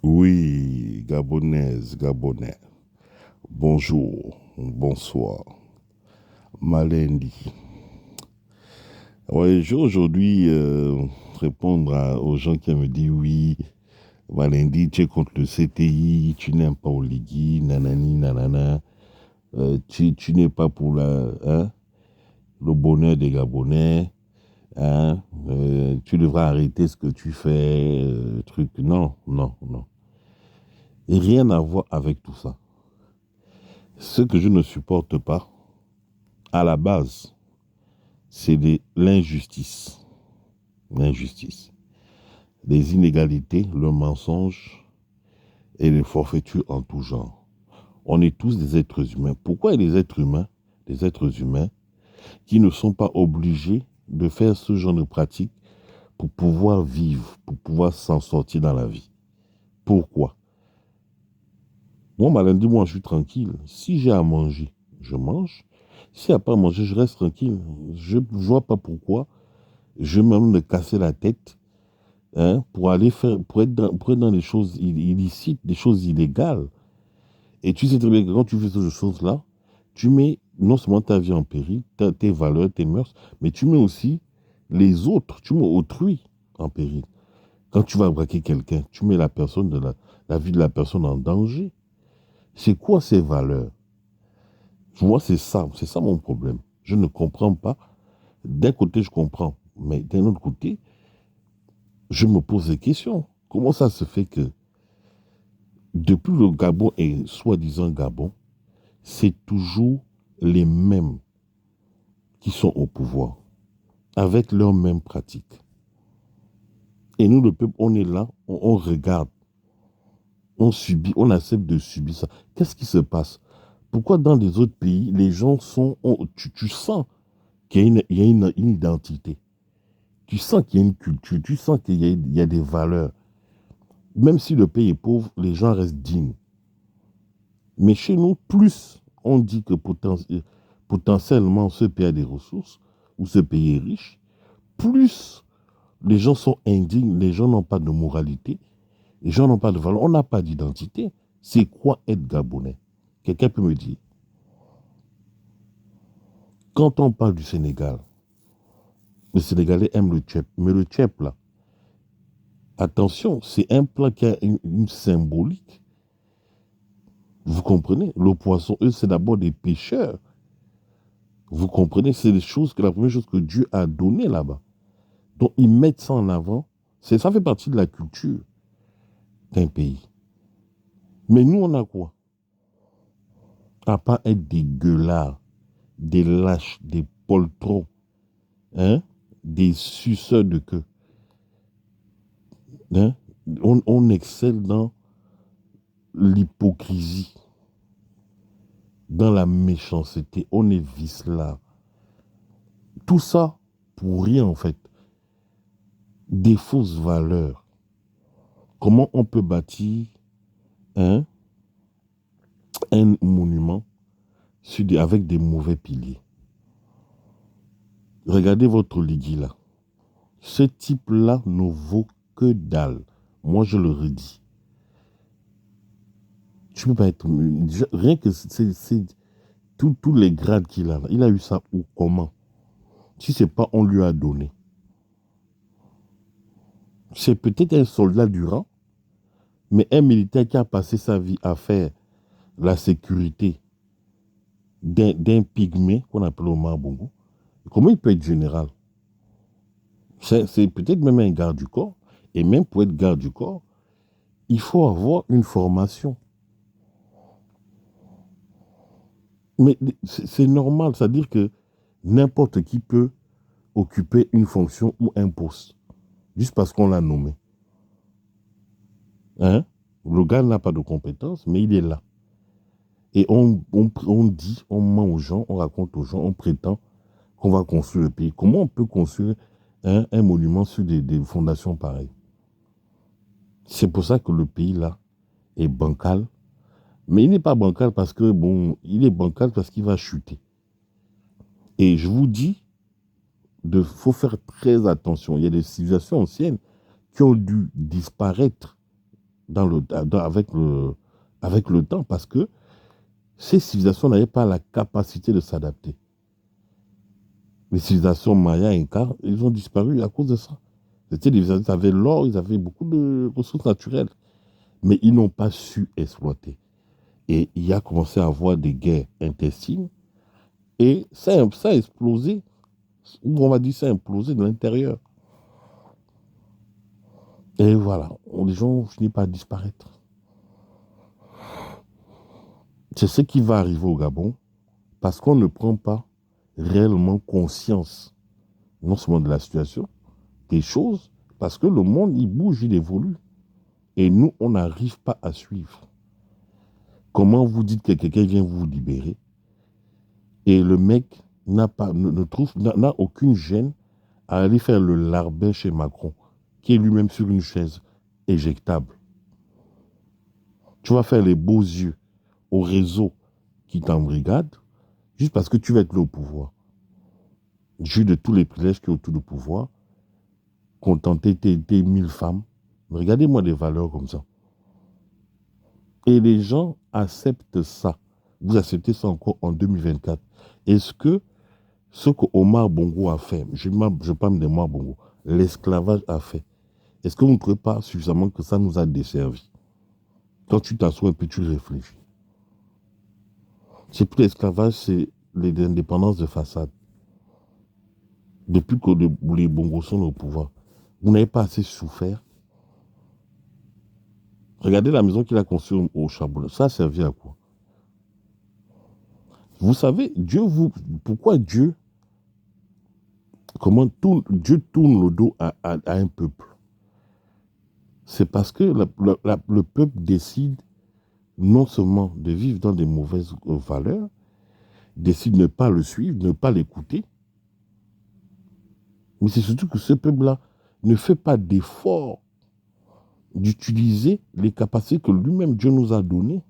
Oui, Gabonaise, Gabonais. Bonjour, bonsoir. Malendi. Ouais, je vais aujourd'hui répondre aux gens qui me disent oui, Malendi, tu es contre le CTI, tu n'aimes pas Oligui, nanani, nanana. Tu n'es pas pour le bonheur des Gabonais. Hein, tu devras arrêter ce que tu fais, truc. Non, non, non. Et rien à voir avec tout ça. Ce que je ne supporte pas, à la base, c'est l'injustice. L'injustice. Les inégalités, le mensonge et les forfaitures en tout genre. On est tous des êtres humains. Pourquoi des êtres humains qui ne sont pas obligés de faire ce genre de pratique pour pouvoir vivre, pour pouvoir s'en sortir dans la vie? Pourquoi? Moi, Malindi, moi, je suis tranquille. Si j'ai à manger, je mange. S'il n'y a pas à manger, je reste tranquille. Je ne vois pas pourquoi je vais même me casser la tête, hein, pour aller faire, pour être dans des choses illicites, des choses illégales. Et tu sais très bien que quand tu fais ces choses-là, tu mets non seulement ta vie en péril, tes valeurs, tes mœurs, mais tu mets aussi les autres, tu mets autrui en péril. Quand tu vas braquer quelqu'un, tu mets la vie de la personne en danger. C'est quoi ces valeurs? Moi, c'est ça mon problème. Je ne comprends pas. D'un côté, je comprends, mais d'un autre côté, je me pose des questions. Comment ça se fait que depuis le Gabon est soi-disant Gabon, c'est toujours les mêmes qui sont au pouvoir, avec leurs mêmes pratiques. Et nous, le peuple, on est là, on regarde, on subit, on accepte de subir ça. Qu'est-ce qui se passe? Pourquoi dans les autres pays, les gens sont... tu sens qu'il y a une identité. Tu sens qu'il y a une culture, tu sens qu'il y a des valeurs. Même si le pays est pauvre, les gens restent dignes. Mais chez nous, plus on dit que potentiellement ce pays a des ressources, ou ce pays est riche, plus les gens sont indignes, les gens n'ont pas de moralité, les gens n'ont pas de valeur, on n'a pas d'identité. C'est quoi être Gabonais? Quelqu'un peut me dire. Quand on parle du Sénégal, les Sénégalais aiment le tchèp, mais le tchèp là, attention, c'est un plat qui a une symbolique. Vous comprenez? Le poisson, eux, c'est d'abord des pêcheurs. Vous comprenez? C'est la première chose que Dieu a donnée là-bas. Donc, ils mettent ça en avant. Ça fait partie de la culture d'un pays. Mais nous, on a quoi? À part être des gueulards, des lâches, des poltrons, hein? Des suceurs de queue. Hein? On excelle dans l'hypocrisie, dans la méchanceté. On est vicelard. Tout ça pour rien, en fait. Des fausses valeurs. Comment on peut bâtir, hein, un monument avec des mauvais piliers? Regardez votre liguie là. Ce type-là ne vaut que dalle. Moi, je le redis. Tu peux pas être... Rien que tous les grades qu'il a là. Il a eu ça où? Comment? Si c'est pas on lui a donné. C'est peut-être un soldat du rang, mais un militaire qui a passé sa vie à faire la sécurité d'un pygmée qu'on appelle Omar Bongo. Comment il peut être général? C'est peut-être même un garde du corps. Et même pour être garde du corps, il faut avoir une formation. Mais c'est normal, c'est-à-dire que n'importe qui peut occuper une fonction ou un poste, juste parce qu'on l'a nommé. Hein? Le gars n'a pas de compétences, mais il est là. Et on dit, on ment aux gens, on raconte aux gens, on prétend qu'on va construire le pays. Comment on peut construire un monument sur des fondations pareilles? C'est pour ça que le pays, là, est bancal. Mais il n'est pas bancal parce que, bon, il est bancal parce qu'il va chuter. Et je vous dis, faut faire très attention. Il y a des civilisations anciennes qui ont dû disparaître avec le temps parce que ces civilisations n'avaient pas la capacité de s'adapter. Les civilisations mayas et incas, ils ont disparu à cause de ça. C'était des civilisations, ils avaient l'or, ils avaient beaucoup de ressources naturelles, mais ils n'ont pas su exploiter. Et il y a commencé à avoir des guerres intestines et ça a explosé, ou on va dire ça a implosé de l'intérieur. Et voilà, les gens ont fini par disparaître. C'est ce qui va arriver au Gabon parce qu'on ne prend pas réellement conscience, non seulement de la situation, des choses, parce que le monde, il bouge, il évolue. Et nous, on n'arrive pas à suivre. Comment vous dites que quelqu'un vient vous libérer et le mec n'a aucune gêne à aller faire le larbin chez Macron, qui est lui-même sur une chaise éjectable. Tu vas faire les beaux yeux au réseau qui t'embrigade juste parce que tu vas être là au pouvoir. Jus de tous les privilèges qui sont autour du pouvoir, contenter tes 1000 femmes. Regardez-moi des valeurs comme ça. Et les gens acceptent ça. Vous acceptez ça encore en 2024. Est-ce que ce que Omar Bongo a fait, je parle d'Omar Bongo, l'esclavage a fait, est-ce que vous ne trouvez pas suffisamment que ça nous a desservi? Quand tu t'assois et puis tu réfléchis. C'est plus l'esclavage, c'est l'indépendance de façade. Depuis que les Bongos sont au pouvoir, vous n'avez pas assez souffert. Regardez la maison qu'il a construite au Charbonnet. Ça a servi à quoi? Vous savez, pourquoi Dieu Dieu tourne le dos à un peuple? C'est parce que le peuple décide non seulement de vivre dans des mauvaises valeurs, décide de ne pas le suivre, de ne pas l'écouter, mais c'est surtout que ce peuple-là ne fait pas d'effort d'utiliser les capacités que lui-même Dieu nous a données.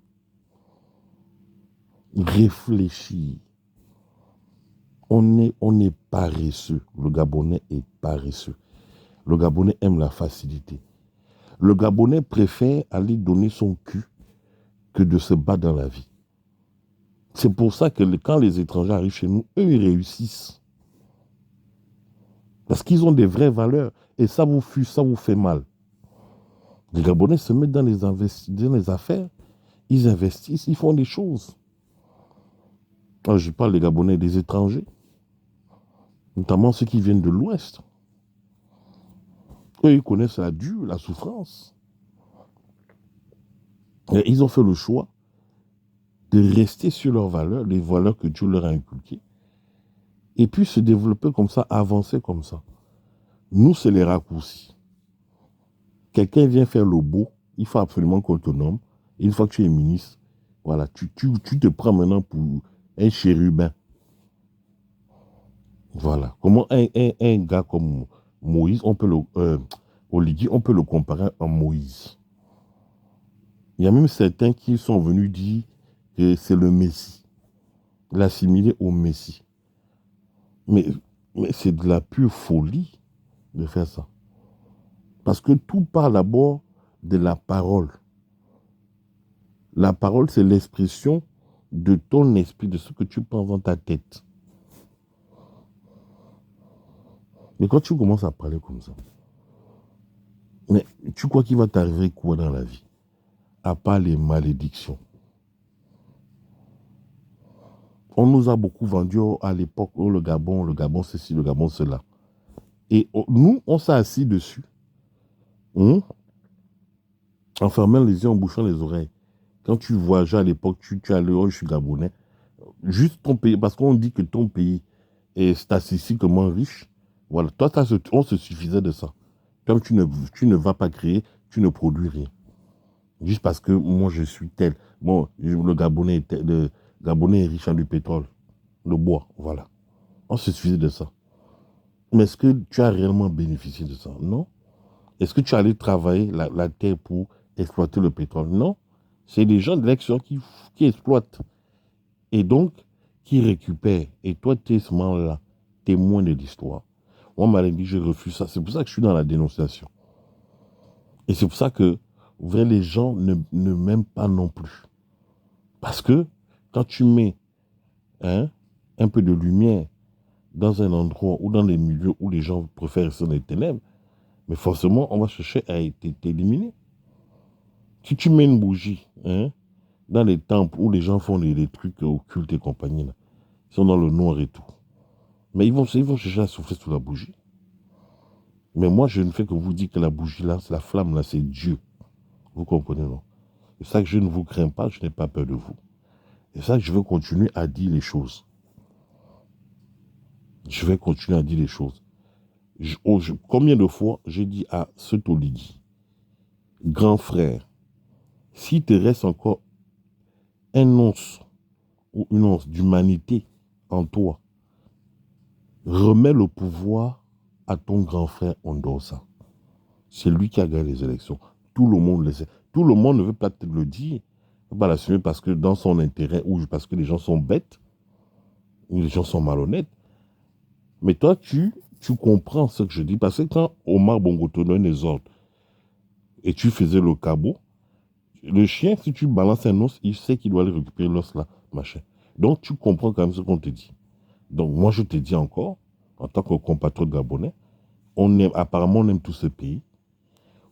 Réfléchir. On est paresseux. Le Gabonais est paresseux. Le Gabonais aime la facilité. Le Gabonais préfère aller donner son cul que de se battre dans la vie. C'est pour ça que quand les étrangers arrivent chez nous, eux, ils réussissent. Parce qu'ils ont des vraies valeurs. Et ça vous fait mal. Les Gabonais se mettent dans les affaires. Ils investissent, ils font des choses. Alors, je parle des Gabonais, des étrangers. Notamment ceux qui viennent de l'Ouest. Eux, ils connaissent la dure, la souffrance. Et ils ont fait le choix de rester sur leurs valeurs, les valeurs que Dieu leur a inculquées, et puis se développer comme ça, avancer comme ça. Nous, c'est les raccourcis. Quelqu'un vient faire le beau, il faut absolument qu'on te nomme. Et une fois que tu es ministre, voilà, tu te prends maintenant pour un chérubin. Voilà. Comment un gars comme Moïse, Oligui, on peut le comparer à Moïse. Il y a même certains qui sont venus dire que c'est le Messie, l'assimiler au Messie. Mais c'est de la pure folie de faire ça. Parce que tout part d'abord de la parole. La parole, c'est l'expression de ton esprit, de ce que tu penses dans ta tête. Mais quand tu commences à parler comme ça, mais tu crois qu'il va t'arriver quoi dans la vie? À part les malédictions. On nous a beaucoup vendu à l'époque, le Gabon ceci, le Gabon cela. Et nous, on s'est assis dessus, en fermant les yeux, en bouchant les oreilles. Quand tu voyageais à l'époque, tu allais, oh, je suis Gabonais. Juste ton pays, parce qu'on dit que ton pays est statistiquement riche. Voilà, toi, on se suffisait de ça. Comme tu ne vas pas créer, tu ne produis rien. Juste parce que moi, je suis tel. Bon, le Gabonais est riche en du pétrole, le bois, voilà. On se suffisait de ça. Mais est-ce que tu as réellement bénéficié de ça? Non. Est-ce que tu es allé travailler la terre pour exploiter le pétrole? Non. C'est les gens de l'extérieur qui exploitent. Et donc, qui récupèrent. Et toi, tu es ce moment-là, témoin de l'histoire. Moi, on m'a dit, je refuse ça. C'est pour ça que je suis dans la dénonciation. Et c'est pour ça que vrai, les gens ne m'aiment pas non plus. Parce que quand tu mets hein, un peu de lumière dans un endroit ou dans les milieux où les gens préfèrent rester dans les ténèbres, mais forcément, on va chercher à t'éliminer. Si tu mets une bougie hein, dans les temples où les gens font les trucs occultes et compagnie, là, ils sont dans le noir et tout, mais ils vont chercher à souffler sous la bougie. Mais moi, je ne fais que vous dire que la bougie, là, la flamme, là, c'est Dieu. Vous comprenez, non? C'est ça que je ne vous crains pas, je n'ai pas peur de vous. C'est ça que je veux continuer à dire les choses. Je vais continuer à dire les choses. Combien de fois j'ai dit à ce Toligui, grand frère, s'il te reste encore un once ou une once d'humanité en toi, remets le pouvoir à ton grand frère Ondosa. C'est lui qui a gagné les élections. Tout le monde le sait. Tout le monde ne veut pas te le dire. Ne veut pas l'assumer parce que dans son intérêt ou parce que les gens sont bêtes, ou les gens sont malhonnêtes. Mais toi, tu comprends ce que je dis. Parce que quand Omar Bongo te donne les ordres et tu faisais le cabot, le chien, si tu balances un os, il sait qu'il doit aller récupérer l'os là, machin. Donc tu comprends quand même ce qu'on te dit. Donc moi, je te dis encore, en tant que compatriote gabonais, apparemment on aime tout ce pays.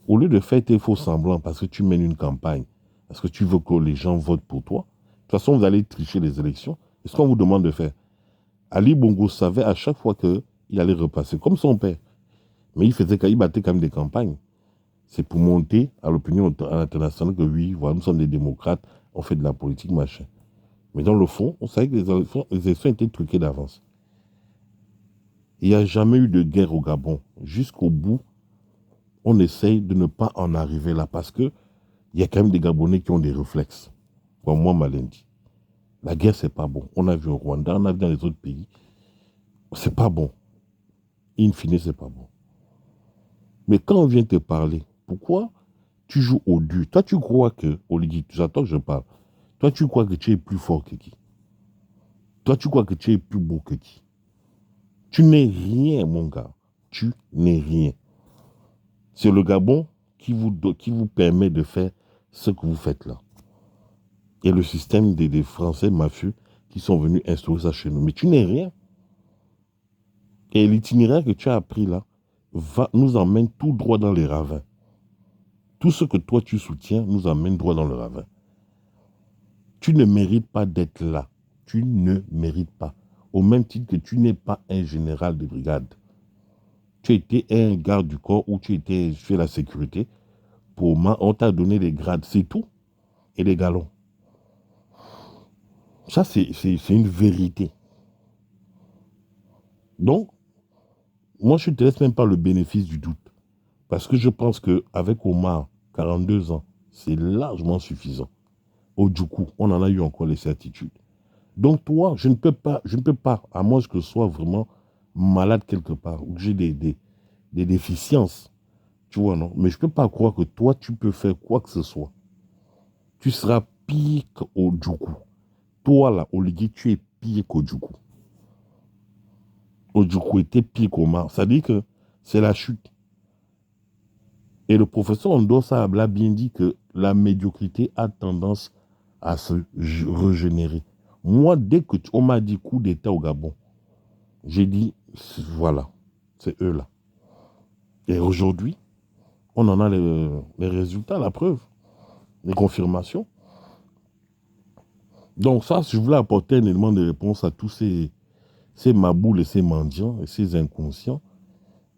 Au lieu de faire tes faux semblants parce que tu mènes une campagne, parce que tu veux que les gens votent pour toi, de toute façon, vous allez tricher les élections. Et ce qu'on vous demande de faire, Ali Bongo savait à chaque fois qu'il allait repasser, comme son père. Mais il battait quand même des campagnes. C'est pour monter à l'opinion internationale que oui, voilà, nous sommes des démocrates, on fait de la politique, machin. Mais dans le fond, on savait que les élections étaient truquées d'avance. Il n'y a jamais eu de guerre au Gabon. Jusqu'au bout, on essaye de ne pas en arriver là parce que il y a quand même des Gabonais qui ont des réflexes. Comme moi, Malendi. La guerre, c'est pas bon. On a vu au Rwanda, on a vu dans les autres pays. C'est pas bon. In fine, c'est pas bon. Mais quand on vient te parler, pourquoi tu joues au dur? Toi, tu crois que, Oligui, j'attends que je parle. Toi, tu crois que tu es plus fort que qui? Toi, tu crois que tu es plus beau que qui? Tu n'es rien, mon gars. Tu n'es rien. C'est le Gabon qui vous permet de faire ce que vous faites là. Et le système des Français mafieux qui sont venus instaurer ça chez nous. Mais tu n'es rien. Et l'itinéraire que tu as appris là nous emmène tout droit dans les ravins. Tout ce que toi tu soutiens nous emmène droit dans le ravin. Tu ne mérites pas d'être là. Tu ne mérites pas. Au même titre que tu n'es pas un général de brigade. Tu étais un garde du corps où tu fais la sécurité. Pour moi, on t'a donné les grades, c'est tout. Et les galons. Ça, c'est une vérité. Donc, moi, je ne te laisse même pas le bénéfice du doute. Parce que je pense qu'avec Omar, 42 ans, c'est largement suffisant. Au Djoukou, on en a eu encore les certitudes. Donc toi, je ne peux pas, à moins que je sois vraiment malade quelque part, ou que j'ai des déficiences, tu vois, non? Mais je ne peux pas croire que toi, tu peux faire quoi que ce soit. Tu seras pire qu'au Djoukou. Toi, là, Oligui, tu es pire qu'au Djoukou. Au Djoukou était pire qu'Omar. Ça dit que c'est la chute. Et le professeur Ondosa l'a bien dit que la médiocrité a tendance à se régénérer. Moi, dès qu'on m'a dit coup d'État au Gabon, j'ai dit, voilà, c'est eux là. Et aujourd'hui, on en a les résultats, la preuve, les confirmations. Donc ça, je voulais apporter un élément de réponse à tous ces maboules et ces mendiants et ces inconscients,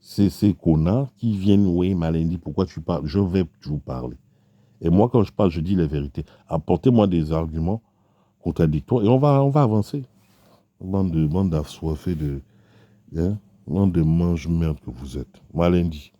ces connards qui viennent, oui, Malendi, pourquoi tu parles? Je vais toujours parler. Et moi, quand je parle, je dis les vérités. Apportez-moi des arguments contradictoires et on va avancer. Bande d'assoiffés, bande de mange-merde que vous êtes. Malendi.